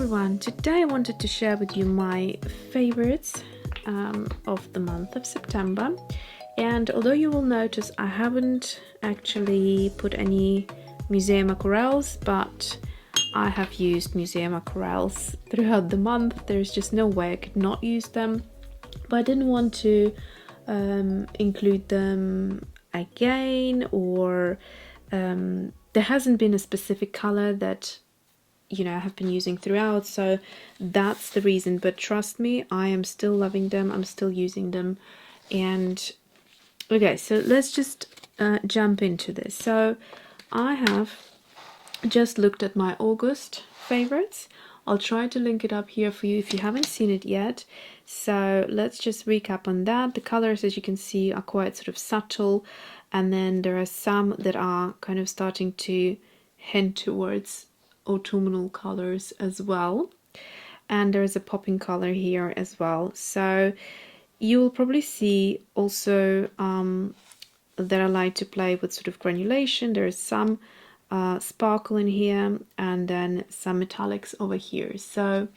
everyone, today I wanted to share with you my favorites of the month of September. And although you will notice I haven't actually put any museum aquarelles, but I have used museum aquarelles throughout the month. There's just no way I could not use them, but I didn't want to include them again, or there hasn't been a specific color that I have been using throughout, so that's the reason. But trust me, I am still loving them, I'm still using them. And okay, so let's just jump into this. So I have just looked at my August favorites. I'll try to link it up here for you if you haven't seen it yet. So let's just recap on that. The colors, as you can see, are quite sort of subtle, and then there are some that are kind of starting to hint towards autumnal colors as well, and there's a popping color here as well. So you'll probably see also that I like to play with sort of granulation. There's some sparkle in here, and then some metallics over here, so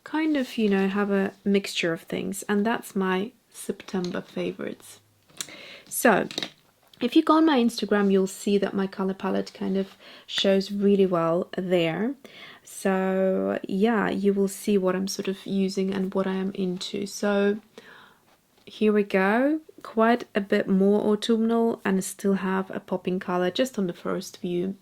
kind of have a mixture of things, and that's my September favorites. So if you go on my Instagram, you'll see that my color palette kind of shows really well there. So yeah, you will see what I'm sort of using and what I am into. So here we go, quite a bit more autumnal, and still have a popping color just on the first view.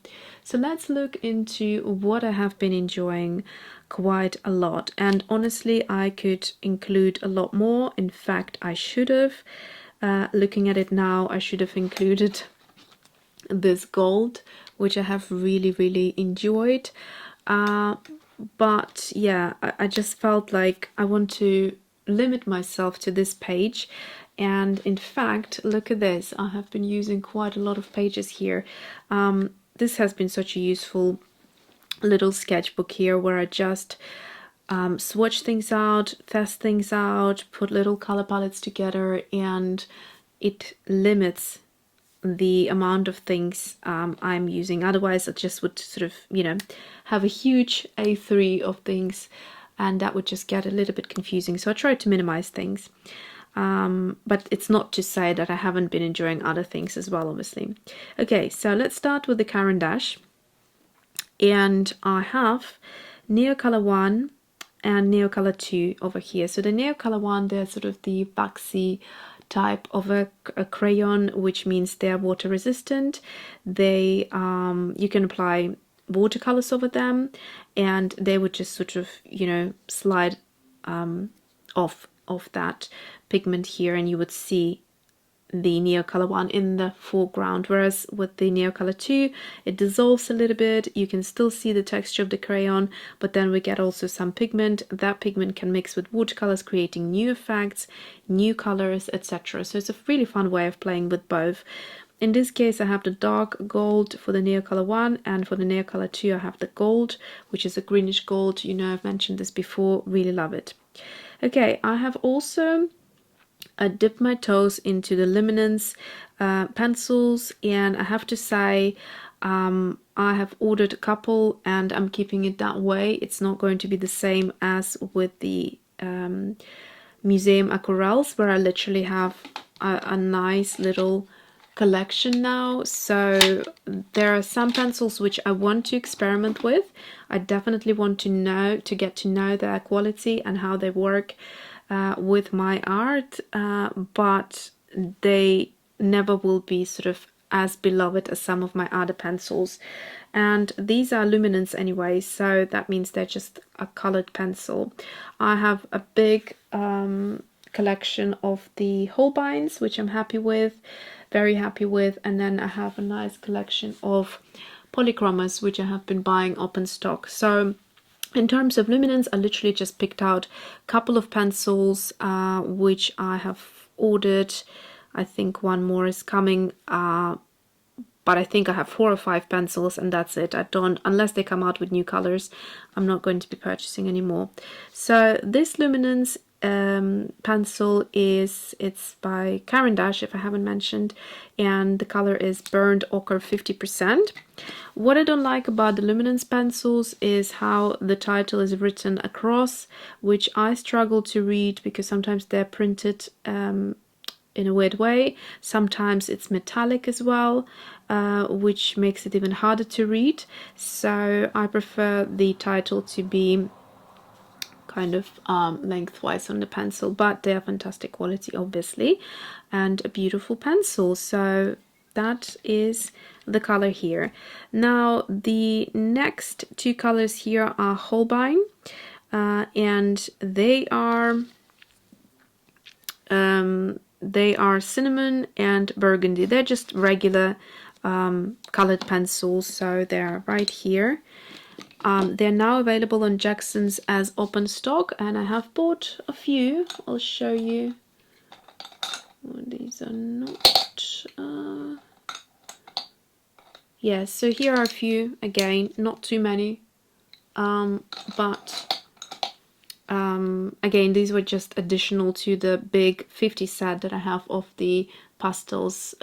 So let's look into what I have been enjoying quite a lot. And honestly, I could include a lot more. In fact, I should have. Looking at it now, I should have included this gold, which I have really enjoyed. But yeah, I just felt like I want to limit myself to this page. And in fact, look at this. I have been using quite a lot of pages here. This has been such a useful little sketchbook here, where I just swatch things out, test things out, put little color palettes together, and it limits the amount of things I'm using. Otherwise I just would sort of have a huge A3 of things, and that would just get a little bit confusing. So I try to minimize things, but it's not to say that I haven't been enjoying other things as well, obviously. Okay, so let's start with the Caran dash, and I have Neocolor I and Neocolor II over here. So the Neocolor I, they're sort of the boxy type of a crayon, which means they're water resistant. They you can apply watercolors over them, and they would just sort of slide off that pigment here, and you would see the Neocolor I in the foreground, whereas with the Neocolor II it dissolves a little bit. You can still see the texture of the crayon, but then we get also some pigment. That pigment can mix with watercolors, creating new effects, new colors, etc. So it's a really fun way of playing with both. In this case, I have the dark gold for the Neocolor I, and for the Neocolor II I have the gold, which is a greenish gold. I've mentioned this before, really love it. Okay, I have also dipped my toes into the Luminance pencils, and I have to say I have ordered a couple and I'm keeping it that way. It's not going to be the same as with the museum aquarelles, where I literally have a nice little collection now. So there are some pencils which I want to experiment with. I definitely want to get to know their quality and how they work with my art, but they never will be sort of as beloved as some of my other pencils. And these are luminance anyway, so that means they're just a colored pencil. I have a big collection of the Holbeins, which I'm happy with, very happy with, and then I have a nice collection of Polychromos, which I have been buying up in stock. So in terms of luminance, I literally just picked out a couple of pencils which I have ordered. I think one more is coming, but I think I have 4 or 5 pencils, and that's it. I don't, unless they come out with new colors, I'm not going to be purchasing anymore. So this luminance pencil it's by Caran, if I haven't mentioned, and the color is Burnt Ochre 50%. What I don't like about the Luminance pencils is how the title is written across, which I struggle to read because sometimes they're printed in a weird way. Sometimes it's metallic as well, which makes it even harder to read. So I prefer the title to be kind of lengthwise on the pencil, but they are fantastic quality obviously, and a beautiful pencil. So that is the color here. Now the next two colors here are Holbein, and they are cinnamon and burgundy. They're just regular colored pencils, so they're right here. They're now available on Jackson's as open stock, and I have bought a few. I'll show you. Oh, these are not... Yes, so here are a few, again, not too many, but again, these were just additional to the big 50 set that I have of the pastels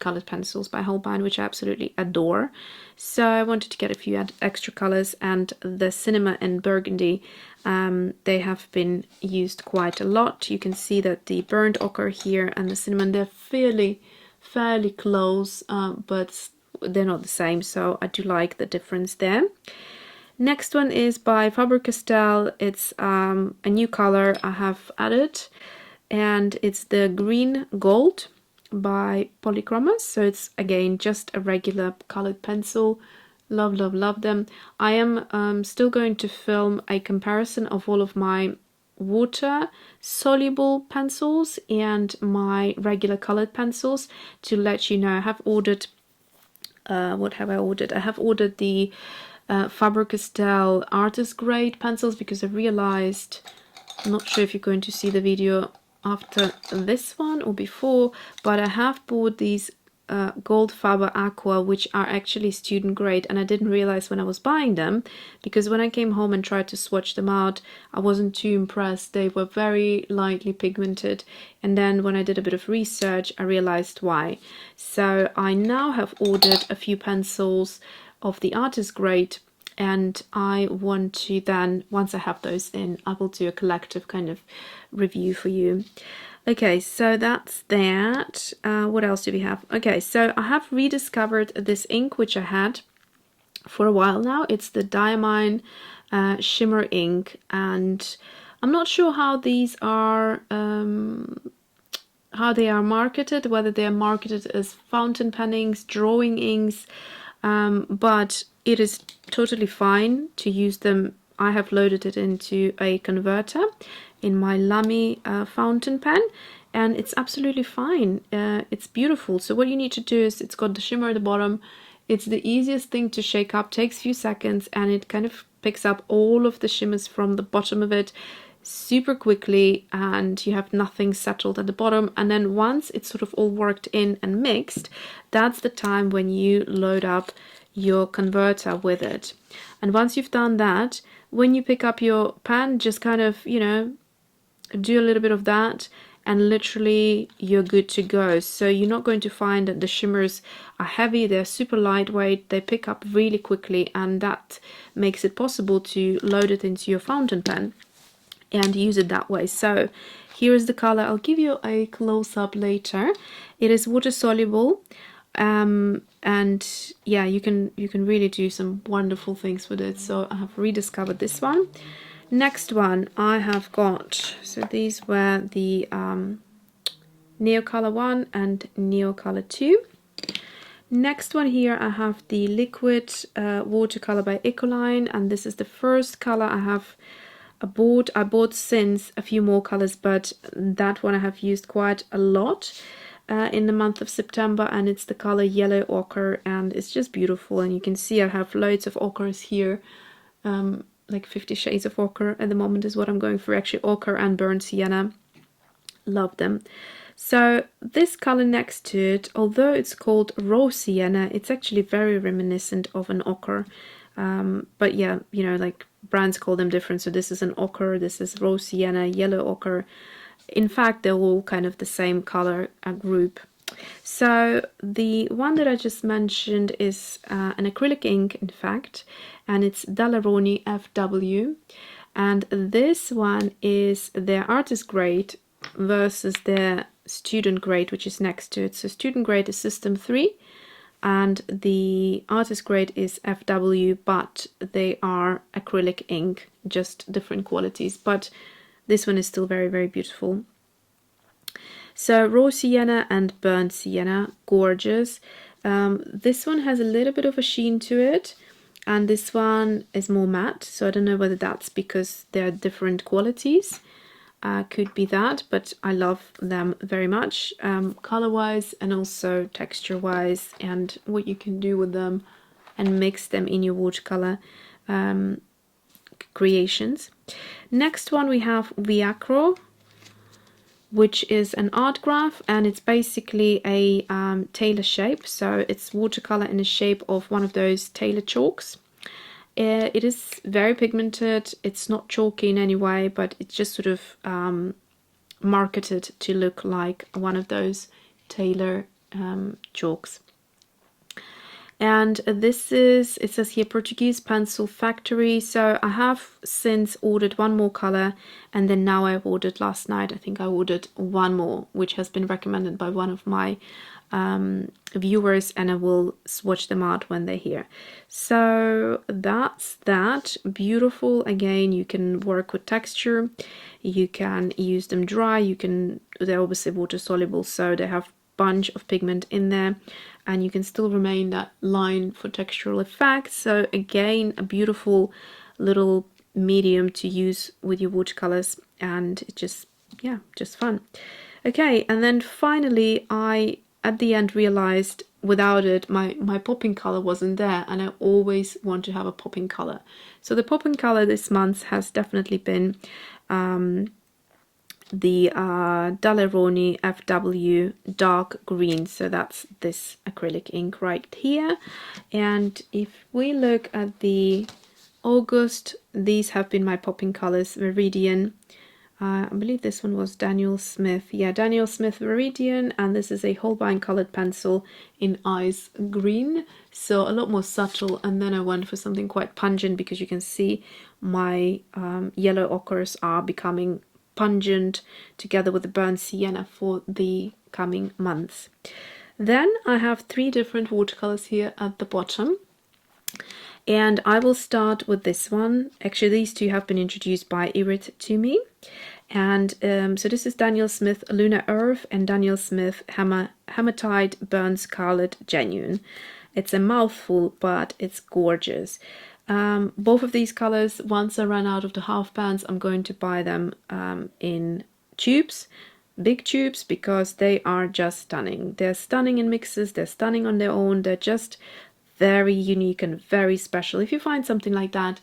colored pencils by Holbein, which I absolutely adore. So I wanted to get a few extra colors, and the cinnamon and burgundy, they have been used quite a lot. You can see that the burnt ochre here and the cinnamon, they're fairly close, but they're not the same, so I do like the difference there. Next one is by Faber Castell. It's a new color I have added, and it's the green gold by Polychromos. So it's again just a regular colored pencil. Love them. I am still going to film a comparison of all of my water soluble pencils and my regular colored pencils to let you know. I have ordered what have I ordered? I have ordered the Faber Castell Artists Grade pencils because I realized, I'm not sure if you're going to see the video after this one or before, but I have bought these gold Faber Aqua, which are actually student grade, and I didn't realize when I was buying them, because when I came home and tried to swatch them out, I wasn't too impressed. They were very lightly pigmented, and then when I did a bit of research, I realized why. So I now have ordered a few pencils of the artist grade, and I want to then, once I have those in, I will do a collective kind of review for you. Okay, so that's that. What else do we have? Okay, so I have rediscovered this ink which I had for a while now. It's the Diamine Shimmer Ink, and I'm not sure how these are marketed, whether they are marketed as fountain pen inks, drawing inks, but it is totally fine to use them. I have loaded it into a converter in my Lamy fountain pen, and it's absolutely fine. It's beautiful. So what you need to do is, it's got the shimmer at the bottom. It's the easiest thing to shake up, takes a few seconds, and it kind of picks up all of the shimmers from the bottom of it super quickly, and you have nothing settled at the bottom. And then once it's sort of all worked in and mixed, that's the time when you load up your converter with it. And once you've done that, when you pick up your pen, just kind of, you know, do a little bit of that, and literally you're good to go. So you're not going to find that the shimmers are heavy. They're super lightweight, they pick up really quickly, and that makes it possible to load it into your fountain pen and use it that way. So here is the color. I'll give you a close-up later. It is water soluble, and yeah, you can really do some wonderful things with it. So I have rediscovered this one. Next one I have got, so these were the Neocolor I and Neocolor II. Next one here I have the liquid watercolor by Ecoline, and this is the first color I have bought. I bought since a few more colors, but that one I have used quite a lot in the month of September, and it's the color yellow ochre, and it's just beautiful. And you can see I have loads of ochres here, like 50 shades of ochre at the moment is what I'm going for. Actually, ochre and burnt sienna, love them. So this color next to it, although it's called raw sienna, it's actually very reminiscent of an ochre. But yeah, you know, like brands call them different. So this is an ochre, this is raw sienna, yellow ochre. In fact, they're all kind of the same color group. So the one that I just mentioned is an acrylic ink, in fact, and it's Rowney FW. And this one is their artist grade versus their student grade, which is next to it. So student grade is System 3 and the artist grade is FW, but they are acrylic ink, just different qualities. But this one is still very, very beautiful. So raw sienna and burnt sienna, gorgeous. This one has a little bit of a sheen to it, and this one is more matte. So I don't know whether that's because they're different qualities. Could be that, but I love them very much, color-wise and also texture-wise, and what you can do with them and mix them in your watercolor creations. Next one we have Viacro, which is an ArtGraf, and it's basically a Tailor shape. So it's watercolor in the shape of one of those Tailor chalks. It is very pigmented. It's not chalky in any way, but it's just sort of marketed to look like one of those Tailor chalks. And this is, it says here, Portuguese Pencil Factory. So I have since ordered one more color, and then now I've ordered last night, I think I ordered one more, which has been recommended by one of my viewers, and I will swatch them out when they're here. So that's that. Beautiful. Again, you can work with texture, you can use them dry, you can, they're obviously water soluble, so they have bunch of pigment in there, and you can still remain that line for textural effect. So again, a beautiful little medium to use with your watercolors, and it just, yeah, just fun. Okay, and then finally I at the end realized without it my popping color wasn't there, and I always want to have a popping color. So the popping color this month has definitely been the Rowney FW dark green. So that's this acrylic ink right here. And if we look at the August, these have been my popping colors. Viridian, I believe this one was Daniel Smith. Yeah, Daniel Smith Viridian, and this is a Holbein colored pencil in ice green, so a lot more subtle. And then I went for something quite pungent, because you can see my yellow ochres are becoming pungent together with the burnt sienna for the coming months. Then I have 3 different watercolors here at the bottom, and I will start with this one. Actually, these 2 have been introduced by Irit to me. And so this is Daniel Smith Lunar Earth and Daniel Smith Hematite Burnt Scarlet Genuine. It's a mouthful, but it's gorgeous. Both of these colors, once I run out of the half pans, I'm going to buy them in tubes, big tubes, because they are just stunning. They're stunning in mixes, they're stunning on their own, they're just very unique and very special. If you find something like that,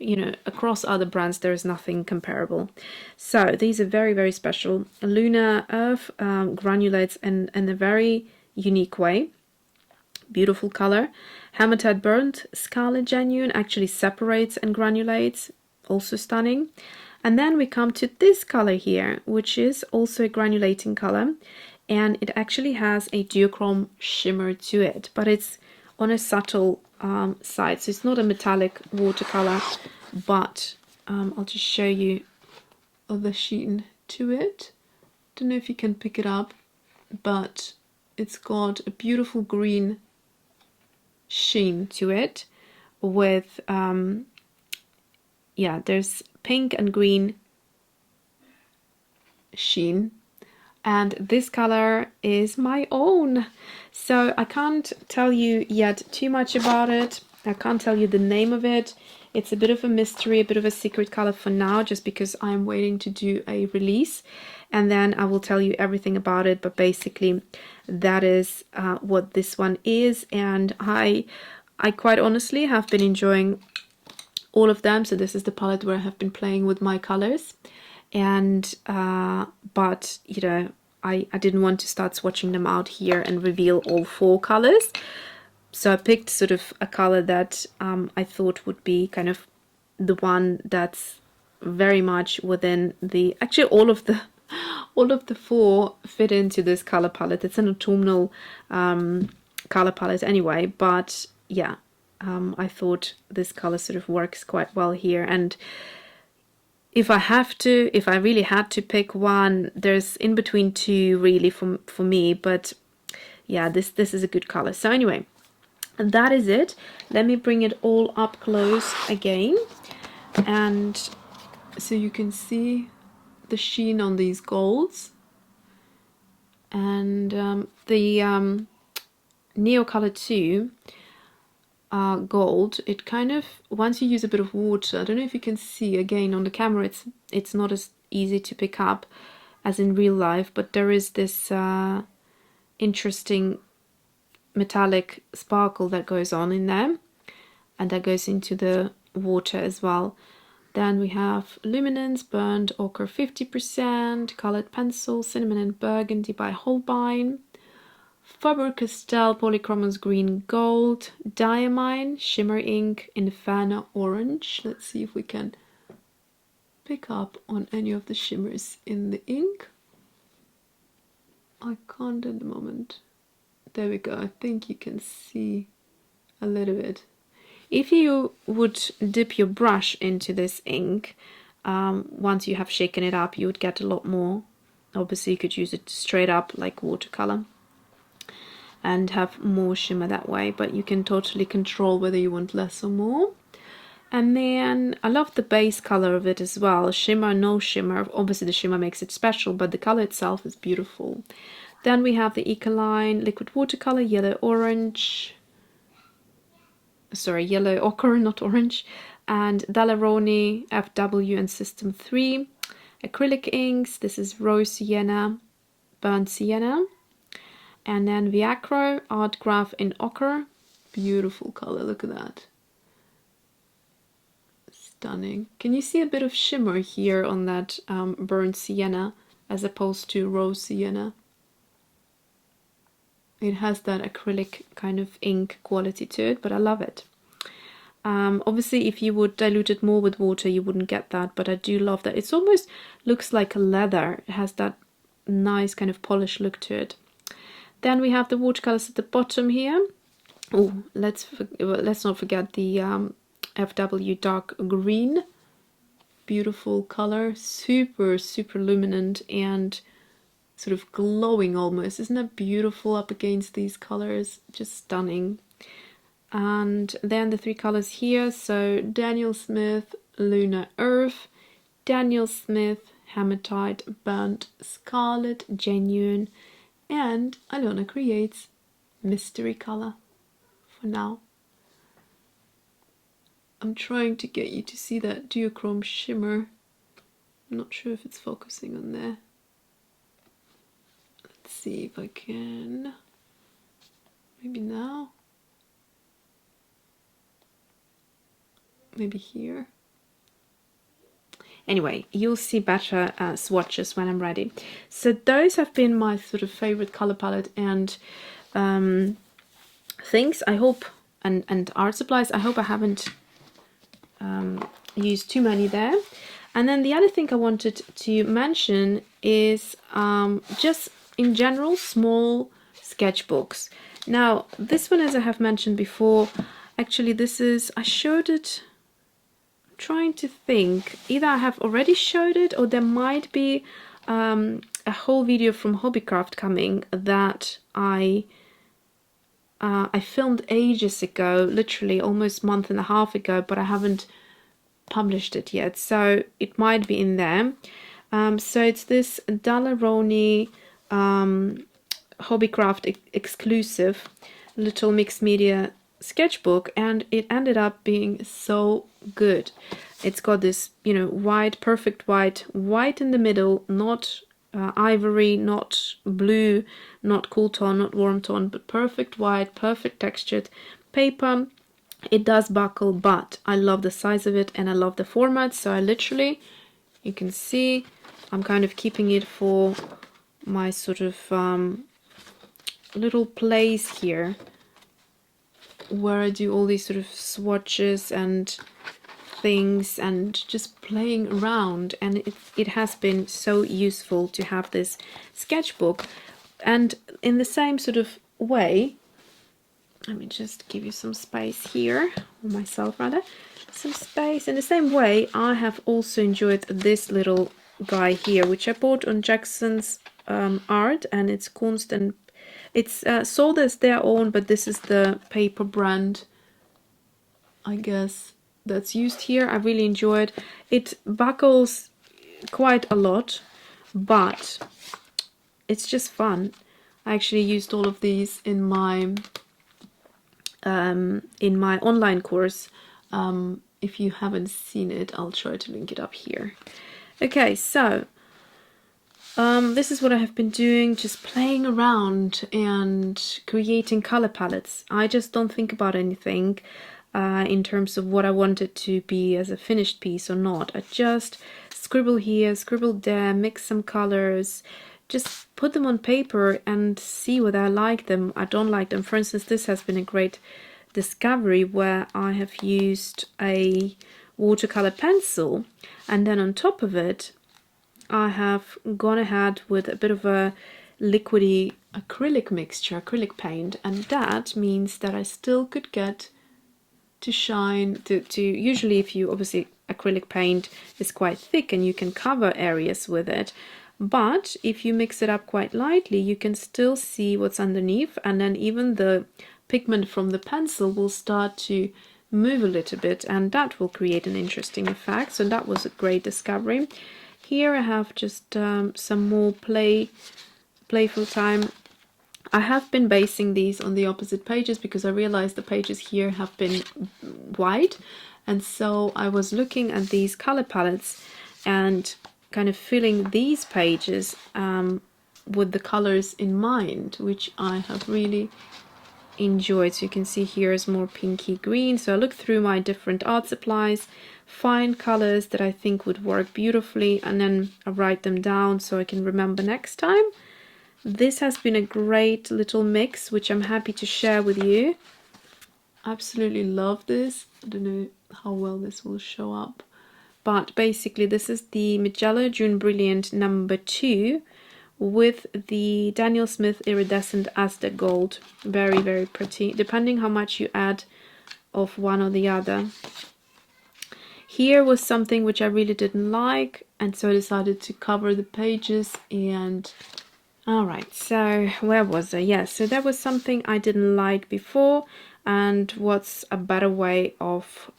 you know, across other brands, there is nothing comparable. So these are very, very special. Lunar Earth granulates in a very unique way. Beautiful color. Hematite Burnt Scarlet Genuine actually separates and granulates, also stunning. And then we come to this color here, which is also a granulating color, and it actually has a duochrome shimmer to it, but it's on a subtle side, so it's not a metallic watercolor, but I'll just show you the sheen to it. Don't know if you can pick it up, but it's got a beautiful green sheen to it with yeah, there's pink and green sheen, and this color is my own. So I can't tell you yet too much about it. I can't tell you the name of it. It's a bit of a mystery, a bit of a secret color for now, just because I'm waiting to do a release, and then I will tell you everything about it. But basically that is what this one is, and I quite honestly have been enjoying all of them. So this is the palette where I have been playing with my colors, and but you know, I didn't want to start swatching them out here and reveal all 4 colors. So I picked sort of a color that I thought would be kind of the one that's very much within the, actually all of the 4 fit into this color palette. It's an autumnal color palette anyway, but yeah, I thought this color sort of works quite well here. And if I really had to pick one, there's in between 2 really for me, but yeah, this is a good color. So anyway, that is it. Let me bring it all up close again, and so you can see the sheen on these golds. And the Neocolor II gold, it kind of, once you use a bit of water, I don't know if you can see, again on the camera it's not as easy to pick up as in real life, but there is this interesting metallic sparkle that goes on in there, and that goes into the water as well. Then we have Luminance, Burnt Ochre 50%, Colored Pencils, Cinnamon and Burgundy by Holbein, Faber Castell Polychromos Green Gold, Diamine Shimmer Ink, Inferno Orange. Let's see if we can pick up on any of the shimmers in the ink. I can't at the moment. There we go. I think you can see a little bit. If you would dip your brush into this ink, once you have shaken it up, you would get a lot more. Obviously, you could use it straight up like watercolor and have more shimmer that way, but you can totally control whether you want less or more. And then I love the base color of it as well. Shimmer, no shimmer. Obviously, the shimmer makes it special, but the color itself is beautiful. Then we have the Ecoline Liquid Watercolor, Yellow Orange. Sorry, Yellow Ochre, not orange. And Rowney, FW and System 3. Acrylic inks, this is Rose Sienna, Burnt Sienna. And then Viacro, ArtGraf in Ochre. Beautiful color, look at that. Stunning. Can you see a bit of shimmer here on that burnt sienna as opposed to rose sienna? It has that acrylic kind of ink quality to it, but I love it. Obviously, if you would dilute it more with water, you wouldn't get that, but I do love that. It almost looks like a leather. It has that nice kind of polished look to it. Then we have the watercolors at the bottom here. Oh, let's not forget the FW Dark Green. Beautiful color, super luminant and sort of glowing almost. Isn't that beautiful up against these colors? Just stunning. And then the 3 colors here, so Daniel Smith, Lunar Earth, Daniel Smith, Hematite, Burnt, Scarlet, Genuine, and Alyona creates Mystery Color for now. I'm trying to get you to see that duochrome shimmer. I'm not sure if it's focusing on there. Let's see if I can. Maybe now. Maybe here. Anyway, you'll see better swatches when I'm ready. So those have been my sort of favorite color palette and things. I hope, and art supplies. I hope I haven't used too many there. And then the other thing I wanted to mention is just in general small sketchbooks. Now this one, as I have mentioned before, actually this is, I showed it, I'm trying to think, either I have already showed it or there might be a whole video from Hobbycraft coming that I filmed ages ago, literally almost a month and a half ago, but I haven't published it yet, so it might be in there. So it's this Rowney Hobbycraft exclusive little mixed media sketchbook, and it ended up being so good. It's got this, you know, white, perfect white in the middle, not ivory, not blue, not cool tone, not warm tone, but perfect white, perfect textured paper. It does buckle, but I love the size of it and I love the format, so I literally, you can see, I'm kind of keeping it for my sort of little place here where I do all these sort of swatches and things and just playing around, and it has been so useful to have this sketchbook. And in the same sort of way, let me just give you some space here, or myself rather, some space. In the same way, I have also enjoyed this little guy here, which I bought on Jackson's Art, and it's Kunst, and it's sold as their own, but this is the paper brand, I guess, that's used here. I really enjoyed it. It buckles quite a lot, but it's just fun. I actually used all of these in my online course. If you haven't seen it, I'll try to link it up here. Okay, so this is what I have been doing, just playing around and creating color palettes. I just don't think about anything in terms of what I want it to be as a finished piece or not. I just scribble here, scribble there, mix some colors, just put them on paper and see whether I like them, I don't like them. For instance, this has been a great discovery where I have used a watercolor pencil, and then on top of it I have gone ahead with a bit of a liquidy acrylic mixture, acrylic paint, and that means that I still could get to shine, to usually, if you, obviously acrylic paint is quite thick and you can cover areas with it, but if you mix it up quite lightly you can still see what's underneath, and then even the pigment from the pencil will start to move a little bit, and that will create an interesting effect. So that was a great discovery. Here I have just some more playful time. I have been basing these on the opposite pages because I realized the pages here have been wide, and so I was looking at these color palettes and kind of filling these pages with the colors in mind, which I have really enjoyed. So you can see here is more pinky green. So I look through my different art supplies, find colors that I think would work beautifully, and then I write them down so I can remember next time. This has been a great little mix which I'm happy to share with you. Absolutely love this. I don't know how well this will show up, but basically this is the Magello June Brilliant number 2 with the Daniel Smith Iridescent Aztec Gold. Very, very pretty, depending how much you add of one or the other. Here was something which I really didn't like, and so I decided to cover the pages. And alright, so where was I? Yes, so there was something I didn't like before, and what's a better way of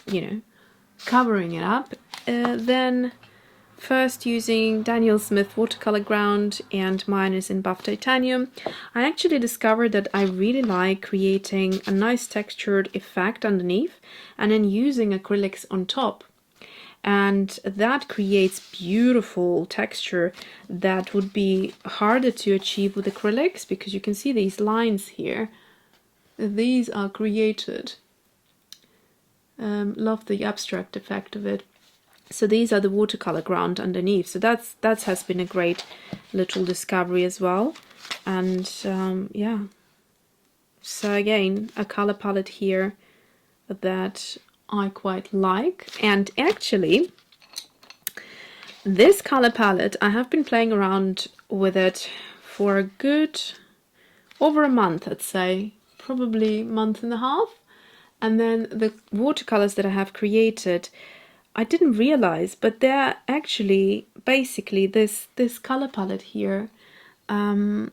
you know, covering it up then first using Daniel Smith watercolor ground, and mine is in buff titanium. I actually discovered that I really like creating a nice textured effect underneath and then using acrylics on top, and that creates beautiful texture that would be harder to achieve with acrylics, because you can see these lines here, these are created. Love the abstract effect of it. So these are the watercolor ground underneath. So that has been a great little discovery as well. And yeah, so again, a color palette here that I quite like. And actually, this color palette, I have been playing around with it for a good over a month, I'd say, probably a month and a half. And then the watercolors that I have created, I didn't realize, but they're actually basically this color palette here, and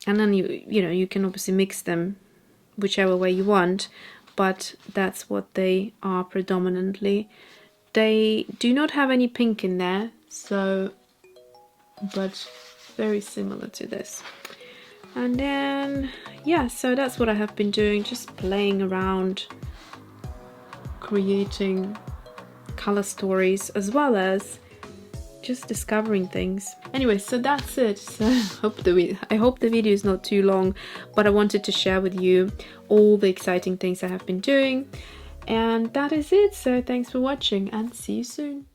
then you know, you can obviously mix them whichever way you want, but that's what they are predominantly. They do not have any pink in there, so, but very similar to this. And then yeah, so that's what I have been doing, just playing around, creating color stories, as well as just discovering things. Anyway, so that's it. So I hope the video is not too long, but I wanted to share with you all the exciting things I have been doing, and that is it. So thanks for watching, and see you soon.